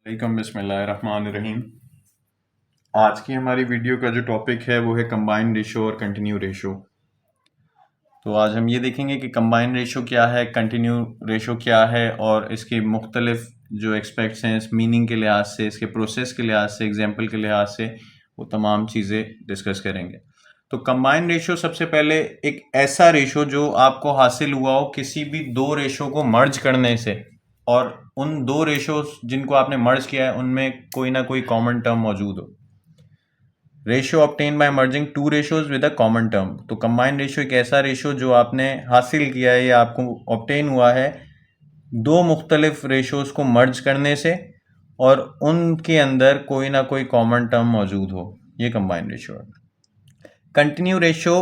Welcome, बिस्मिल्लाहिर्रहमानिर्रहीम। आज की हमारी वीडियो का जो टॉपिक है वो है कंबाइंड रेशो और कंटिन्यू रेशो। तो आज हम ये देखेंगे कि कंबाइंड रेशो क्या है, कंटिन्यू रेशो क्या है और इसके मुख्तलिफ जो एस्पेक्ट्स हैं इस मीनिंग के लिहाज से, इसके प्रोसेस के लिहाज से, एग्जाम्पल के लिहाज से, वो तमाम चीज़ें डिस्कस करेंगे। तो कंबाइंड रेशो सबसे पहले एक ऐसा रेशो जो आपको हासिल हुआ हो किसी भी दो रेशो को मर्ज करने से, और उन दो रेशोज जिनको आपने मर्ज किया है उनमें कोई ना कोई कॉमन टर्म मौजूद हो। Ratio obtain by merging two ratios with a common term. तो कंबाइंड रेशियो एक ऐसा रेशियो जो आपने हासिल किया है या आपको ऑब्टेन हुआ है दो मुख्तलिफ रेशोज को मर्ज करने से और उनके अंदर कोई ना कोई कॉमन टर्म मौजूद हो, ये कंबाइंड रेशियो है। कंटिन्यू रेशियो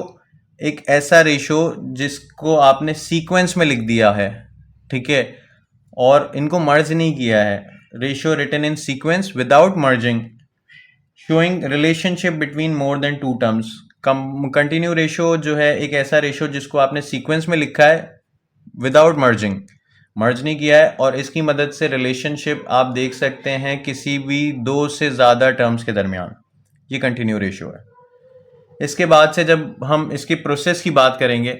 एक ऐसा रेशियो जिसको आपने सीक्वेंस में लिख दिया है, ठीक है, और इनको मर्ज नहीं किया है। Ratio written in sequence without merging showing relationship between more than two terms. Continue ratio जो है एक ऐसा रेशियो जिसको आपने सीक्वेंस में लिखा है विदाउट मर्जिंग, मर्ज नहीं किया है, और इसकी मदद से रिलेशनशिप आप देख सकते हैं किसी भी दो से ज़्यादा टर्म्स के दरमियान। ये कंटिन्यू रेशियो है। इसके बाद से जब हम इसकी प्रोसेस की बात करेंगे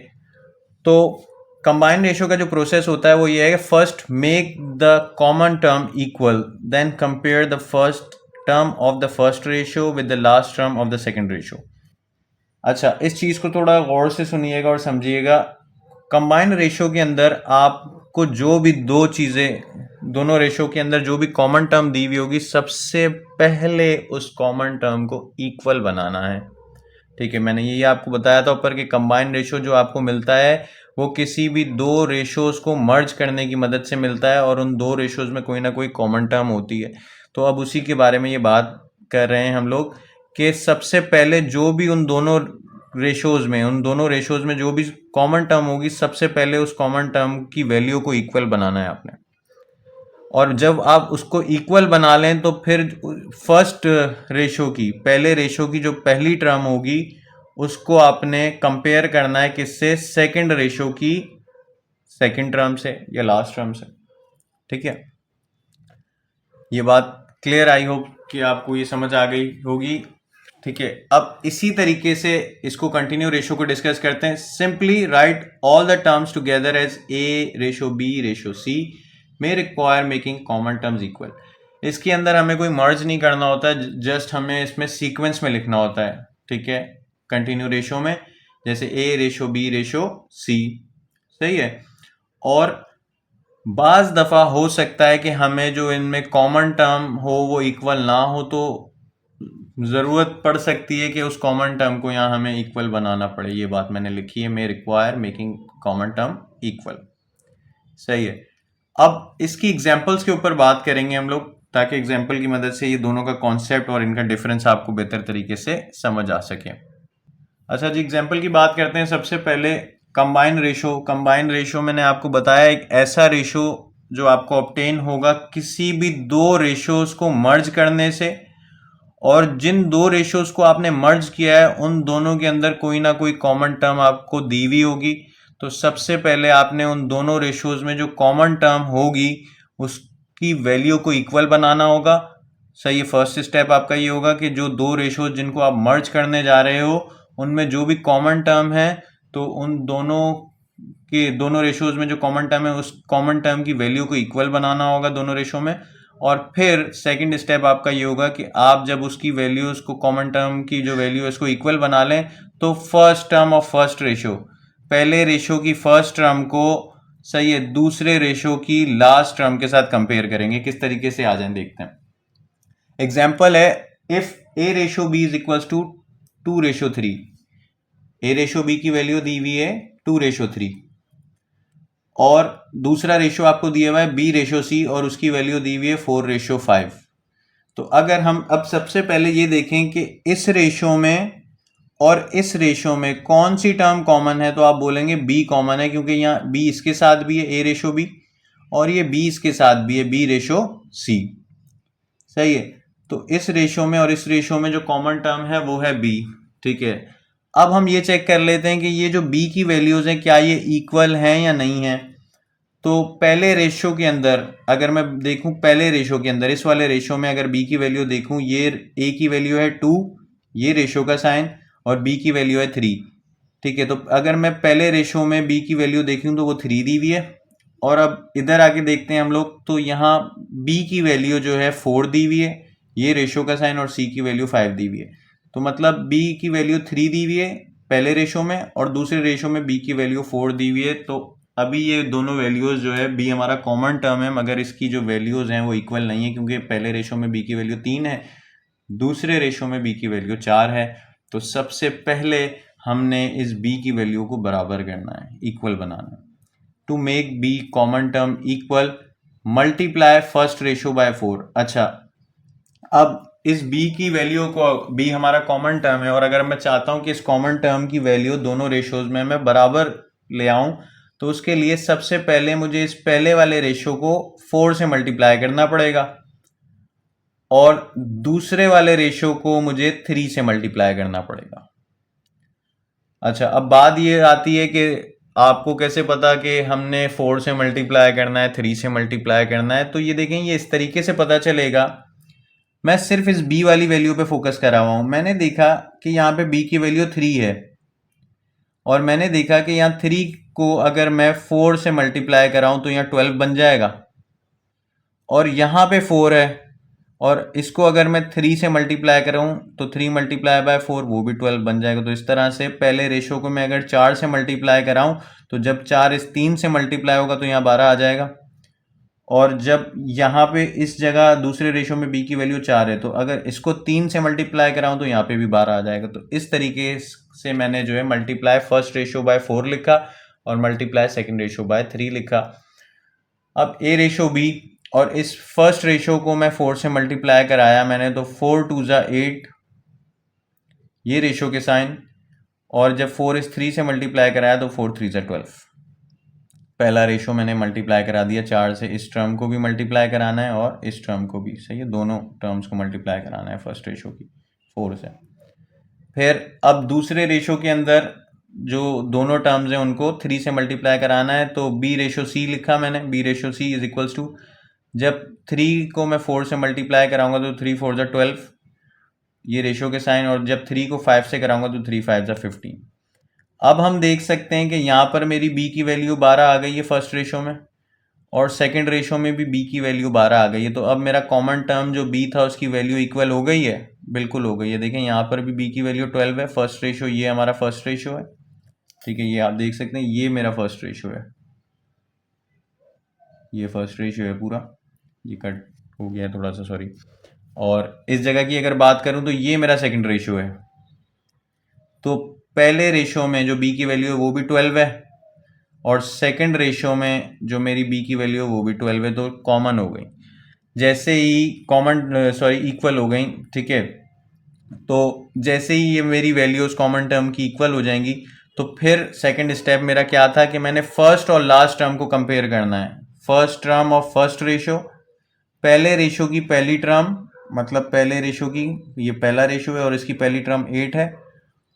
तो कंबाइंड रेशियो का जो प्रोसेस होता है वो ये है कि first make the common term equal, then compare the first term of the first ratio with the last term of the second ratio. अच्छा, इस चीज़ को थोड़ा गौर से सुनिएगा और समझिएगा। कंबाइंड रेशियो के अंदर आपको जो भी दो चीज़ें, दोनों रेशियो के अंदर जो भी कॉमन टर्म दी हुई होगी, सबसे पहले उस कॉमन टर्म को इक्वल बनाना है, ठीक है। मैंने ये आपको बताया था ऊपर कि कंबाइंड रेशियो जो आपको मिलता है वो किसी भी दो रेशियोज को मर्ज करने की मदद से मिलता है और उन दो रेशियोज में कोई ना कोई कॉमन टर्म होती है। तो अब उसी के बारे में ये बात कर रहे हैं हम लोग कि सबसे पहले जो भी उन दोनों रेशियोज में जो भी कॉमन टर्म होगी, सबसे पहले उस कॉमन टर्म की वैल्यू को इक्वल बनाना है आपने। और जब आप उसको इक्वल बना लें तो फिर फर्स्ट रेशो की, पहले रेशो की जो पहली टर्म होगी उसको आपने कंपेयर करना है किससे, सेकंड रेशो की सेकंड टर्म से या लास्ट टर्म से, ठीक है। ये बात क्लियर, आई होप कि आपको ये समझ आ गई होगी, ठीक है। अब इसी तरीके से इसको कंटिन्यू रेशो को डिस्कस करते हैं। Simply write all the terms together as A ratio B ratio C may require making common terms equal. इसके अंदर हमें कोई मर्ज नहीं करना होता, जस्ट हमें इसमें सीक्वेंस में लिखना होता है, ठीक है। कंटिन्यू रेशो में जैसे ए रेशो बी रेशो सी, सही है। और बाज दफ़ा हो सकता है कि हमें जो इनमें कॉमन टर्म हो वो इक्वल ना हो, तो ज़रूरत पड़ सकती है कि उस कॉमन टर्म को यहाँ हमें इक्वल बनाना पड़े। ये बात मैंने लिखी है, मे require making common term equal, सही है। अब इसकी एग्जांपल्स के ऊपर बात करेंगे हम लोग, ताकि एग्जांपल की मदद से ये दोनों का कॉन्सेप्ट और इनका डिफरेंस आपको बेहतर तरीके से समझ आ सके। अच्छा जी, एग्जांपल की बात करते हैं। सबसे पहले कंबाइन रेशो। कंबाइन रेशो मैंने आपको बताया एक ऐसा रेशो जो आपको ऑब्टेन होगा किसी भी दो रेशोज को मर्ज करने से, और जिन दो रेशोज को आपने मर्ज किया है उन दोनों के अंदर कोई ना कोई कॉमन टर्म आपको दी हुई होगी। तो सबसे पहले आपने उन दोनों रेशोज में जो कॉमन टर्म होगी उसकी वैल्यू को इक्वल बनाना होगा, सही। फर्स्ट स्टेप आपका ये होगा कि जो दो रेशोज जिनको आप मर्ज करने जा रहे हो उनमें जो भी कॉमन टर्म है, तो उन दोनों रेशोज में जो कॉमन टर्म है उस कॉमन टर्म की वैल्यू को इक्वल बनाना होगा दोनों रेशो में। और फिर सेकंड स्टेप आपका ये होगा कि आप जब उसकी वैल्यूज को, कॉमन टर्म की जो वैल्यू है उसको इक्वल बना लें, तो first term of first ratio, पहले रेशो की फर्स्ट टर्म को, सही है, दूसरे रेशो की लास्ट टर्म के साथ कंपेयर करेंगे। किस तरीके से आ जाए देखते हैं। एग्जाम्पल है, if A ratio B is equal to 2:3। A ratio B की वैल्यू दी हुई है 2:3, और दूसरा रेशो आपको दिया हुआ है बी रेशो सी और उसकी वैल्यू दी हुई है 4:5। तो अगर हम अब सबसे पहले ये देखें कि इस रेशो में और इस रेशो में कौन सी टर्म कॉमन है, तो आप बोलेंगे बी कॉमन है, क्योंकि यहाँ बी इसके साथ भी है ए रेशो बी, और ये बी इसके साथ भी है बी रेशो सी, सही है। तो इस रेशो में और इस रेशो में जो कॉमन टर्म है वो है बी, ठीक है। अब हम ये चेक कर लेते हैं कि ये जो बी की वैल्यूज हैं क्या ये इक्वल हैं या नहीं है। तो पहले रेशो के अंदर अगर मैं देखूं, पहले रेशो के अंदर इस वाले रेशो में अगर बी की वैल्यू देखूं, ये ए की वैल्यू है 2, ये रेशो का साइन, और बी की वैल्यू है 3। ठीक है, तो अगर मैं पहले रेशो में बी की वैल्यू देखूं तो वो 3 दी हुई है। और अब इधर आके देखते हैं हम लोग, तो यहाँ बी की वैल्यू जो है 4 दी हुई है, ये रेशो का साइन, और सी की वैल्यू 5 दी हुई है। तो मतलब बी की वैल्यू 3 दी हुई है पहले रेशो में, और दूसरे रेशो में बी की वैल्यू 4 दी हुई है। तो अभी ये दोनों वैल्यूज जो है, बी हमारा कॉमन टर्म है, मगर इसकी जो वैल्यूज हैं वो इक्वल नहीं है, क्योंकि पहले रेशो में बी की वैल्यू 3 है, दूसरे रेशो में बी की वैल्यू 4 है। तो सबसे पहले हमने इस बी की वैल्यू को बराबर करना है, इक्वल बनाना है। To make B common term equal, multiply first ratio by 4। अच्छा, अब इस b की वैल्यू को, b हमारा कॉमन टर्म है, और अगर मैं चाहता हूं कि इस कॉमन टर्म की वैल्यू दोनों रेशोज में मैं बराबर ले आऊं, तो उसके लिए सबसे पहले मुझे इस पहले वाले रेशो को 4 से मल्टीप्लाई करना पड़ेगा, और दूसरे वाले रेशो को मुझे 3 से मल्टीप्लाई करना पड़ेगा। अच्छा, अब बात ये आती है कि आपको कैसे पता कि हमने 4 से मल्टीप्लाई करना है, 3 से मल्टीप्लाई करना है। तो ये देखें, ये इस तरीके से पता चलेगा। मैं सिर्फ इस b वाली वैल्यू पे फोकस कर रहा हूं। मैंने देखा कि यहाँ पे b की वैल्यू 3 है, और मैंने देखा कि यहाँ 3 को अगर मैं 4 से मल्टीप्लाई कराऊं तो यहाँ 12 बन जाएगा, और यहाँ पे 4 है, और इसको अगर मैं 3 से मल्टीप्लाई कराऊं तो 3 मल्टीप्लाई बाय 4 वो भी 12 बन जाएगा। तो इस तरह से पहले रेशो को मैं अगर 4 से मल्टीप्लाई कराऊं तो जब 4 इस 3 से मल्टीप्लाई होगा तो यहाँ 12 आ जाएगा, और जब यहाँ पे इस जगह दूसरे रेशो में b की वैल्यू 4 है, तो अगर इसको 3 से मल्टीप्लाई कराऊं तो यहाँ पे भी 12 आ जाएगा। तो इस तरीके से मैंने जो है मल्टीप्लाई फर्स्ट रेशो बाय 4 लिखा, और मल्टीप्लाई सेकंड रेशो बाय 3 लिखा। अब a रेशो b, और इस फर्स्ट रेशो को मैं 4 से मल्टीप्लाई कराया मैंने, तो 4 2 जा 8, ये रेशो के साइन, और जब 4 इस 3 से मल्टीप्लाई कराया तो 4 3 जा 12। पहला रेशो मैंने मल्टीप्लाई करा दिया 4 से, इस टर्म को भी मल्टीप्लाई कराना है और इस टर्म को भी, सही है, दोनों टर्म्स को मल्टीप्लाई कराना है फर्स्ट रेशो की 4 से। फिर अब दूसरे रेशो के अंदर जो दोनों टर्म्स हैं उनको 3 से मल्टीप्लाई कराना है, तो b रेशो c लिखा मैंने, b ratio c is equals to, जब 3 को मैं 4 से मल्टीप्लाई कराऊंगा तो 3 4 जा 12, ये रेशो के साइन, और जब 3 को 5 से कराऊंगा तो 3 5 जा 15। अब हम देख सकते हैं कि यहाँ पर मेरी b की वैल्यू 12 आ गई है फर्स्ट रेशो में, और सेकंड रेशो में भी b की वैल्यू 12 आ गई है। तो अब मेरा कॉमन टर्म जो b था उसकी वैल्यू इक्वल हो गई है, बिल्कुल हो गई है। देखें यहाँ पर भी b की वैल्यू 12 है, फर्स्ट रेशो, ये हमारा फर्स्ट रेशो है, ठीक है, ये आप देख सकते हैं, ये मेरा फर्स्ट रेशो है, ये फर्स्ट रेशो है पूरा, ये कट हो गया थोड़ा सा, सॉरी। और इस जगह की अगर बात करूं तो ये मेरा सेकंड रेशो है। तो पहले रेशो में जो b की वैल्यू है वो भी 12 है, और सेकंड रेशो में जो मेरी b की वैल्यू है वो भी 12 है, तो कॉमन हो गई। जैसे ही कॉमन इक्वल हो गई, ठीक है, तो जैसे ही ये मेरी वैल्यूज कॉमन टर्म की इक्वल हो जाएंगी, तो फिर सेकंड स्टेप मेरा क्या था कि मैंने फर्स्ट और लास्ट टर्म को कंपेयर करना है। First term of first ratio, पहले रेशो की पहली टर्म, मतलब पहले रेशो की, ये पहला रेशो है और इसकी पहली टर्म 8 है,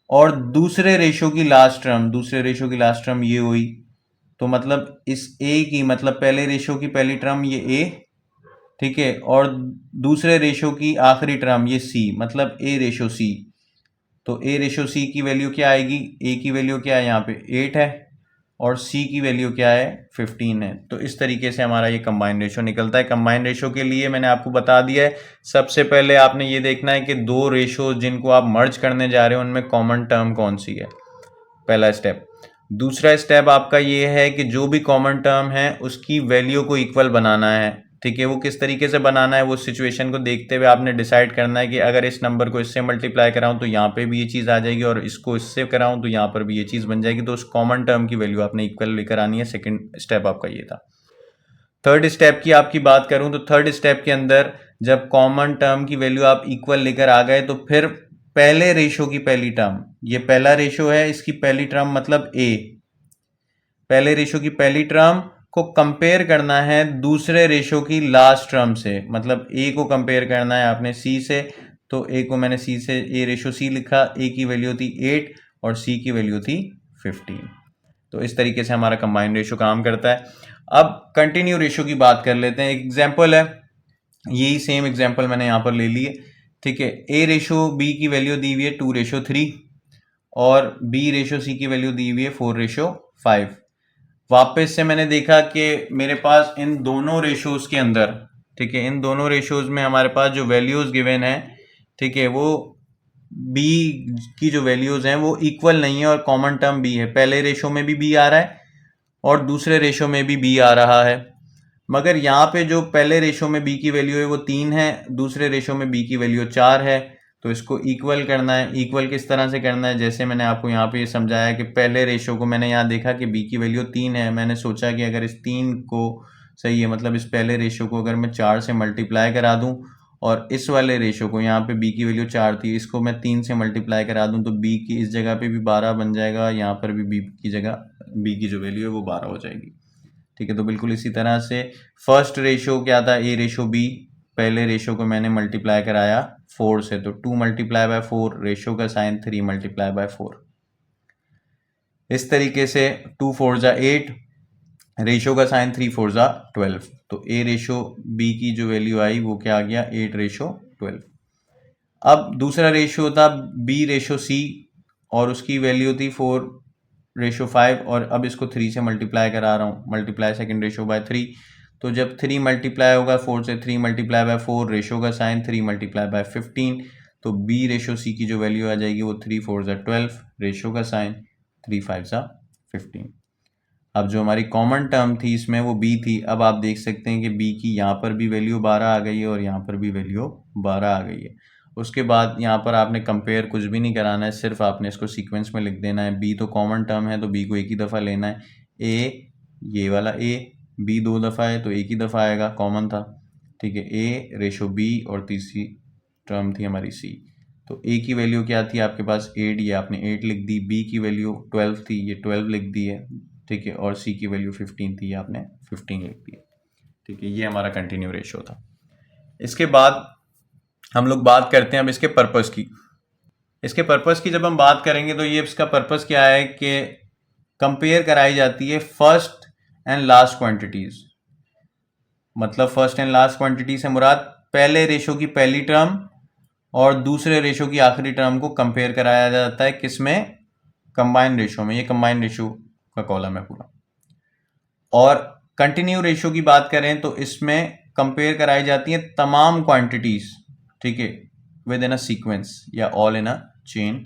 और दूसरे रेशो की लास्ट टर्म, दूसरे रेशो की लास्ट टर्म ये हुई, तो मतलब इस a की, मतलब पहले रेशो की पहली टर्म ये a, ठीक है, और दूसरे रेशो की आखिरी टर्म ये c, मतलब a रेशो c। तो a रेशो c की वैल्यू क्या आएगी, a की वैल्यू क्या है यहाँ पे 8 है, और c की वैल्यू क्या है 15 है। तो इस तरीके से हमारा ये कंबाइन रेशो निकलता है। कंबाइन रेशो के लिए मैंने आपको बता दिया है, सबसे पहले आपने ये देखना है कि दो रेशो जिनको आप मर्ज करने जा रहे हो उनमें कॉमन टर्म कौन सी है, पहला स्टेप। दूसरा स्टेप आपका ये है कि जो भी कॉमन टर्म है उसकी वैल्यू को इक्वल बनाना है, ठीक है। वो किस तरीके से बनाना है, वो सिचुएशन को देखते हुए आपने डिसाइड करना है कि अगर इस नंबर को इससे मल्टीप्लाई कराऊं तो यहाँ पे भी ये चीज़ आ जाएगी, और इसको इससे कराऊं तो यहाँ पर भी ये चीज़ बन जाएगी। तो उस कॉमन टर्म की वैल्यू आपने इक्वल लेकर आनी है। सेकेंड स्टेप आपका ये था। थर्ड स्टेप की आपकी बात करूं तो थर्ड स्टेप के अंदर जब कॉमन टर्म की वैल्यू आप इक्वल लेकर आ गए, तो फिर पहले रेशो की पहली टर्म, ये पहला रेशो है, इसकी पहली टर्म मतलब a, पहले रेशो की पहली टर्म को कंपेयर करना है दूसरे रेशो की लास्ट टर्म से, मतलब a को कंपेयर करना है आपने c से। तो a को मैंने c से, a रेशो c लिखा, a की वैल्यू थी 8 और c की वैल्यू थी 15। तो इस तरीके से हमारा कंबाइंड रेशो काम करता है। अब कंटिन्यू रेशो की बात कर लेते हैं। एक एग्जाम्पल है, यही सेम एग्जाम्पल मैंने यहाँ पर ले ली है, ठीक है। ए रेशो बी की वैल्यू दी हुई है 2:3 और बी रेशो सी की वैल्यू दी हुई है 4:5। वापस से मैंने देखा कि मेरे पास इन दोनों रेशोज के अंदर, ठीक है, इन दोनों रेशोज में हमारे पास जो वैल्यूज गिवन है, ठीक है, वो बी की जो वैल्यूज हैं वो इक्वल नहीं है और कॉमन टर्म बी है। पहले रेशो में भी बी आ रहा है और दूसरे रेशो में भी बी आ रहा है, मगर यहाँ पे जो पहले रेशो में बी की वैल्यू है वो 3 है, दूसरे रेशो में बी की वैल्यू 4 है। तो इसको इक्वल करना है। इक्वल किस तरह से करना है, जैसे मैंने आपको यहाँ पे समझाया कि पहले रेशो को मैंने यहाँ देखा कि बी की वैल्यू 3 है, मैंने सोचा कि अगर इस 3 को, सही है, मतलब इस पहले रेशो को अगर मैं 4 से मल्टीप्लाई करा दूँ और इस वाले रेशो को, यहाँ पे बी की वैल्यू 4 थी, इसको मैं 3 से मल्टीप्लाई करा दूँ तो बी की इस जगह पे भी 12 बन जाएगा, यहाँ पर भी बी की जगह बी की जो वैल्यू है वो 12 हो जाएगी, ठीक है। तो बिल्कुल इसी तरह से फर्स्ट रेशो क्या था, ए रेशो बी, पहले रेशो को मैंने मल्टीप्लाई कराया 4 से, तो 2 मल्टीप्लाई बाय 4, रेशो का साइन 3 मल्टीप्लाई बाय 4। इस तरीके से 2 4 जा 8, रेशो का साइन 3 4 जा 12, तो ए रेशो बी की जो वैल्यू आई वो क्या आ गया, 8:12। अब दूसरा रेशो था बी रेशो सी और उसकी वैल्यू थी 4:5 और अब इसको 3 से मल्टीप्लाई करा रहा हूँ, मल्टीप्लाई सेकेंड रेशो बाय 3। तो जब 3 मल्टीप्लाई होगा 4 से, 3 मल्टीप्लाई बाय 4, रेशो का साइन 3 मल्टीप्लाई बाय 15, तो बी रेशो सी की जो वैल्यू आ जाएगी वो 3 4 जा 12, रेशो का साइन 3 5 जा 15। अब जो हमारी कॉमन टर्म थी इसमें वो बी थी। अब आप देख सकते हैं कि बी की यहाँ पर भी वैल्यू 12 आ गई है और यहाँ पर भी वैल्यू 12 आ गई है। उसके बाद यहाँ पर आपने कंपेयर कुछ भी नहीं कराना है, सिर्फ आपने इसको सीक्वेंस में लिख देना है। बी तो कॉमन टर्म है तो बी को एक ही दफ़ा लेना है। ए, ये वाला ए, बी 2 दफ़ा है तो एक ही दफ़ा आएगा, कॉमन था, ठीक है। ए रेशो बी और तीसरी टर्म थी हमारी सी। तो ए की वैल्यू क्या थी आपके पास, 8, ये आपने 8 लिख दी। बी की वैल्यू 12 थी, ये 12 लिख दी है, ठीक है। और सी की वैल्यू 15 थी, आपने 15 लिख दी, ठीक है। ये हमारा कंटिन्यू रेशो था। इसके बाद हम लोग बात करते हैं अब इसके पर्पस की। इसके पर्पस की जब हम बात करेंगे तो ये इसका पर्पस क्या है कि कंपेयर कराई जाती है फर्स्ट एंड लास्ट क्वांटिटीज। मतलब फर्स्ट एंड लास्ट क्वांटिटी से मुराद पहले रेशो की पहली टर्म और दूसरे रेशो की आखिरी टर्म को कंपेयर कराया जाता है, किसमें, कंबाइंड रेशो में। ये कंबाइंड रेशो का कॉलम है पूरा। और कंटिन्यू रेशो की बात करें तो इसमें कंपेयर कराई जाती है तमाम क्वांटिटीज, ठीक है, विद इन अ सीक्वेंस या ऑल इन अ चेन,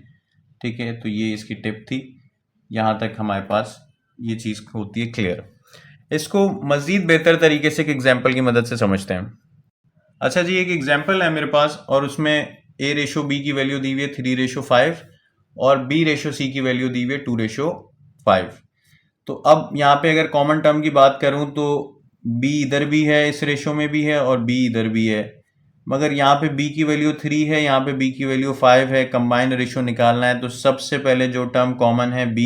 ठीक है। तो ये इसकी टिप थी, यहाँ तक हमारे पास ये चीज़ होती है क्लियर। इसको मज़ीद बेहतर तरीके से एक एग्जाम्पल की मदद से समझते हैं। अच्छा जी, एक एग्जाम्पल है मेरे पास और उसमें ए रेशो बी की वैल्यू दी हुई है 3:5 और बी रेशो सी की वैल्यू दी हुई है 2:5। तो अब यहाँ पे अगर कॉमन टर्म की बात करूँ तो b इधर भी है, इस रेशो में भी है, और b इधर भी है, मगर यहाँ पे b की वैल्यू 3 है, यहाँ पे b की वैल्यू 5 है। कंबाइंड रेशो निकालना है तो सबसे पहले जो टर्म कॉमन है b,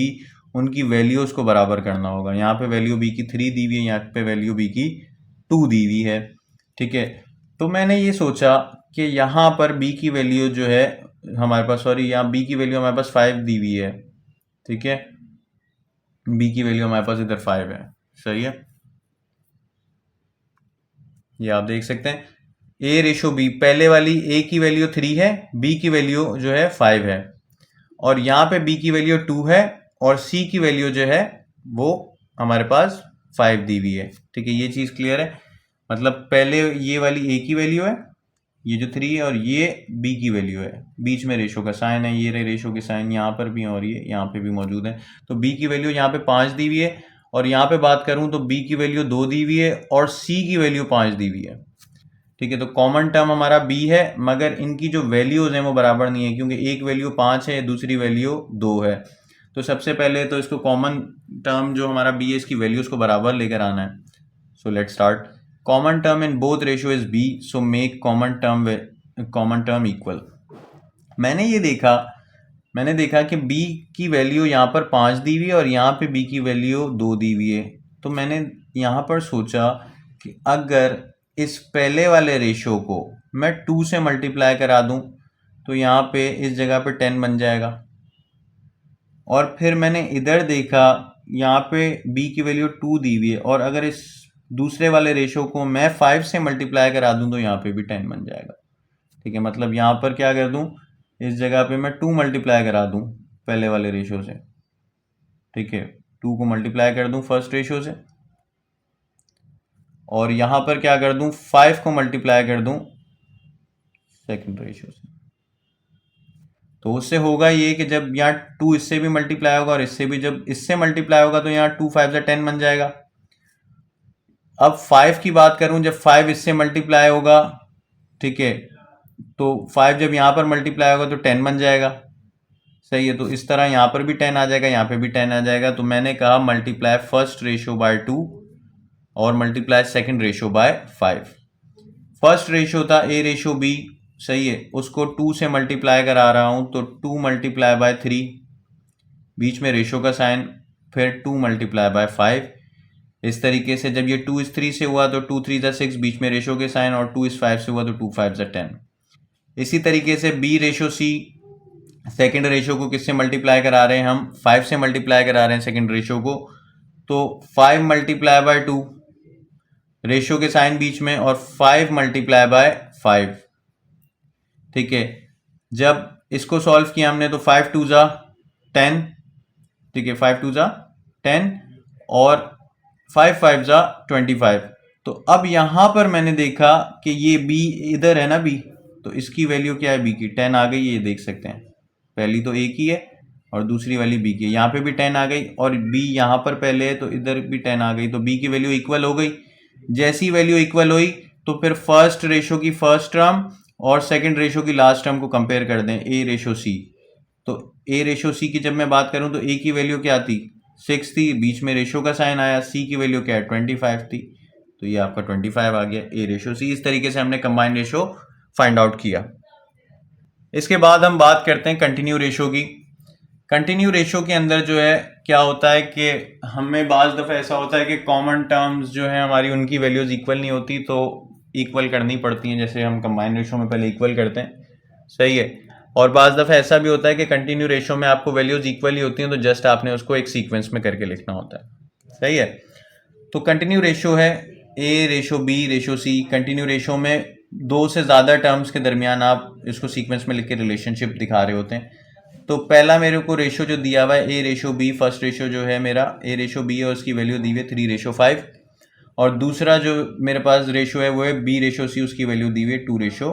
उनकी वैल्यूज को बराबर करना होगा। यहाँ पे वैल्यू b की 3 दी हुई है, यहाँ पे वैल्यू b की 2 दी हुई है, ठीक है। तो मैंने ये सोचा कि यहाँ पर b की वैल्यू जो है हमारे पास, सॉरी, यहाँ b की वैल्यू हमारे पास 5 दी हुई है, ठीक है। b की वैल्यू हमारे पास इधर 5 है, सही है। ये आप देख सकते हैं a रेशो b, पहले वाली a की वैल्यू 3 है, b की वैल्यू जो है 5 है, और यहाँ पे b की वैल्यू 2 है और c की वैल्यू जो है वो हमारे पास 5 दी हुई है, ठीक है। ये चीज़ क्लियर है। मतलब पहले ये वाली a की वैल्यू है, ये जो 3 है, और ये b की वैल्यू है, बीच में रेशो का साइन है, ये रेशो के साइन यहाँ पर भी और ये यहाँ पे भी मौजूद है। तो b की वैल्यू यहाँ पे 5 दी हुई है, और यहाँ पे बात करूँ तो b की वैल्यू 2 दी हुई है और c की वैल्यू 5 दी हुई है, ठीक है। तो कॉमन टर्म हमारा b है, मगर इनकी जो वैल्यूज हैं वो बराबर नहीं है, क्योंकि एक वैल्यू 5 है, दूसरी वैल्यू 2 है। तो सबसे पहले तो इसको कॉमन टर्म जो हमारा b है इसकी वैल्यूज को बराबर लेकर आना है। So let's start. Common term in both ratio is b, so make common term equal. मैंने देखा कि b की वैल्यू यहाँ पर 5 दी हुई है और यहाँ पे b की वैल्यू 2 दी हुई है। तो मैंने यहाँ पर सोचा कि अगर इस पहले वाले रेशो को मैं 2 से मल्टीप्लाई करा दूं तो यहाँ पे इस जगह पे 10 बन जाएगा। और फिर मैंने इधर देखा यहाँ पे b की वैल्यू 2 दी हुई है और अगर इस दूसरे वाले रेशो को मैं 5 से मल्टीप्लाई करा दूं तो यहाँ पे भी 10 बन जाएगा। ठीक है, मतलब यहाँ पर क्या कर दूं, इस जगह पे मैं 2 मल्टीप्लाई करा दूं पहले वाले रेशो से। ठीक है, 2 को मल्टीप्लाई कर दूं फर्स्ट रेशो से और यहाँ पर क्या कर दूं, 5 को मल्टीप्लाई कर दूं सेकंड रेशो से। तो उससे होगा ये कि जब यहाँ 2 इससे भी मल्टीप्लाई होगा और इससे भी जब इससे मल्टीप्लाई होगा तो यहाँ 2 5 से 10 बन जाएगा। अब 5 की बात करूं, जब 5 इससे मल्टीप्लाई होगा, ठीक है, तो 5 जब यहाँ पर मल्टीप्लाई होगा तो 10 बन जाएगा। सही है, तो इस तरह यहाँ पर भी 10 आ जाएगा, यहाँ पे भी 10 आ जाएगा। तो मैंने कहा मल्टीप्लाई फर्स्ट रेशो बाय 2 और multiply second ratio by 5। First ratio था a रेशो b, सही है, उसको 2 से मल्टीप्लाई करा रहा हूं तो 2 मल्टीप्लाई बाय 3, बीच में रेशो का साइन, फिर 2 मल्टीप्लाई बाय 5। इस तरीके से जब ये 2 इस 3 से हुआ तो 2 3 जा 6, बीच में रेशो के साइन, और 2 इस 5 से हुआ तो 2 5 जा 10। इसी तरीके से b ratio c, second ratio को किससे मल्टीप्लाई करा रहे हैं हम, 5 से मल्टीप्लाई करा रहे हैं सेकेंड रेशो को, तो 5 मल्टीप्लाई बाय 2, रेशो के साइन बीच में, और 5 मल्टीप्लाई बाय 5। ठीक है, जब इसको सॉल्व किया हमने तो 5 2 जा 10, ठीक है, 5 2 जा 10 और 5 5 जा 25। तो अब यहां पर मैंने देखा कि ये b इधर है ना, b, तो इसकी वैल्यू क्या है, b की 10 आ गई, ये देख सकते हैं। पहली तो a की है और दूसरी वाली b की है, यहाँ पे भी 10 आ गई और b यहाँ पर पहले है तो इधर भी 10 आ गई, तो b की वैल्यू इक्वल हो गई। जैसी वैल्यू इक्वल हुई तो फिर फर्स्ट रेशो की फर्स्ट टर्म और सेकंड रेशो की लास्ट टर्म को कंपेयर कर दें, a रेशो c। तो a रेशो c की जब मैं बात करूं तो a की वैल्यू क्या थी, 6 थी, बीच में रेशो का साइन आया, c की वैल्यू क्या है, 25 थी, तो ये आपका 25 आ गया a रेशो c। इस तरीके से हमने कंबाइंड रेशो फाइंड आउट किया। इसके बाद हम बात करते हैं कंटिन्यू रेशो की। कंटिन्यू रेशो के अंदर जो है क्या होता है कि हमें बाज़ दफ़ा ऐसा होता है कि कॉमन टर्म्स जो है हमारी, उनकी वैल्यूज़ इक्वल नहीं होती, तो इक्वल करनी पड़ती हैं, जैसे हम कंबाइंड रेशो में पहले इक्वल करते हैं, सही है। और बाज़ दफ़ा ऐसा भी होता है कि कंटिन्यू रेशो में आपको वैल्यूज़ इक्वल ही होती हैं, तो जस्ट आपने उसको एक सीक्वेंस में करके लिखना होता है, सही है। तो कंटिन्यू रेशो है a ratio b ratio c। Continue ratio में 2 से ज़्यादा टर्म्स के दरमियान आप इसको सीक्वेंस में लिख के रिलेशनशिप दिखा रहे होते हैं। तो पहला मेरे को रेशो जो दिया हुआ है a ratio b, first ratio जो है मेरा a रेशो b है, उसकी वैल्यू दी हुई है 3 रेशो 5, और दूसरा जो मेरे पास रेशो है वो है b रेशो c, उसकी वैल्यू दी हुई है 2 रेशो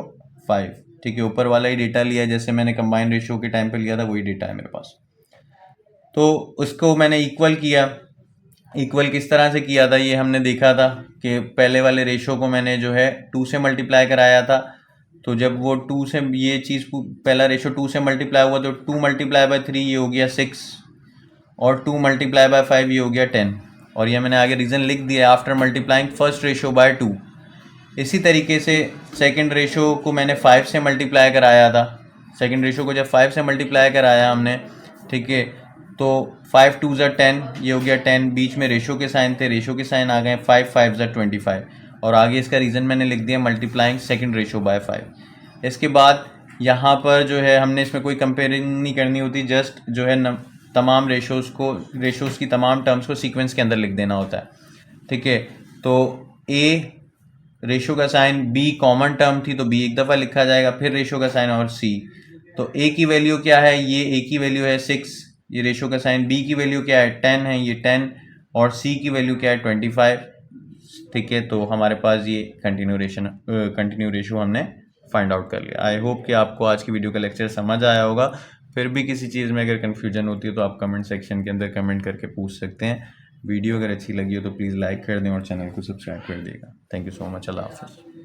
5। ठीक है, ऊपर वाला ही डेटा लिया है जैसे मैंने कंबाइंड रेशो के टाइम पे लिया था, वही डेटा है मेरे पास। तो उसको मैंने इक्वल किया। इक्वल किस तरह से किया था, ये हमने देखा था कि पहले वाले रेशो को मैंने जो है 2 से मल्टीप्लाई कराया था, तो जब वो 2 से ये चीज़, पहला रेशो 2 से मल्टीप्लाई हुआ तो 2 मल्टीप्लाई बाय 3 ये हो गया 6, और 2 मल्टीप्लाई बाय 5 ये हो गया 10, और ये मैंने आगे रीज़न लिख दिया, after multiplying first ratio bye 2। इसी तरीके से सेकंड रेशो को मैंने 5 से मल्टीप्लाई कराया था। सेकंड रेशो को जब 5 से मल्टीप्लाई कराया हमने, ठीक है, तो 5 2 जा 10, ये हो गया 10, बीच में रेशो के साइन थे, रेशो के साइन आ गए, 5 5 जा 25, और आगे इसका रीज़न मैंने लिख दिया मल्टीप्लाइंग सेकंड रेशो बाय 5। इसके बाद यहाँ पर जो है हमने इसमें कोई कंपेयरिंग नहीं करनी होती, जस्ट जो है तमाम रेशोज़ की तमाम टर्म्स को सीक्वेंस के अंदर लिख देना होता है। ठीक है, तो a रेशो का साइन, b कॉमन टर्म थी तो b एक दफ़ा लिखा जाएगा, फिर रेशो का साइन और c। तो a की वैल्यू क्या है, ये a की वैल्यू है 6, ये रेशो का साइन, b की वैल्यू क्या है 10 है, ये 10, और c की वैल्यू क्या है 25। ठीक है, तो हमारे पास ये कंटिन्यू रेशो हमने फाइंड आउट कर लिया। आई होप कि आपको आज की वीडियो का लेक्चर समझ आया होगा। फिर भी किसी चीज़ में अगर कन्फ्यूजन होती है तो आप कमेंट सेक्शन के अंदर कमेंट करके पूछ सकते हैं। वीडियो अगर अच्छी लगी हो तो प्लीज़ लाइक कर दें और चैनल को सब्सक्राइब कर देगा। Thank you so much. अल्लाह हाफ़िज़।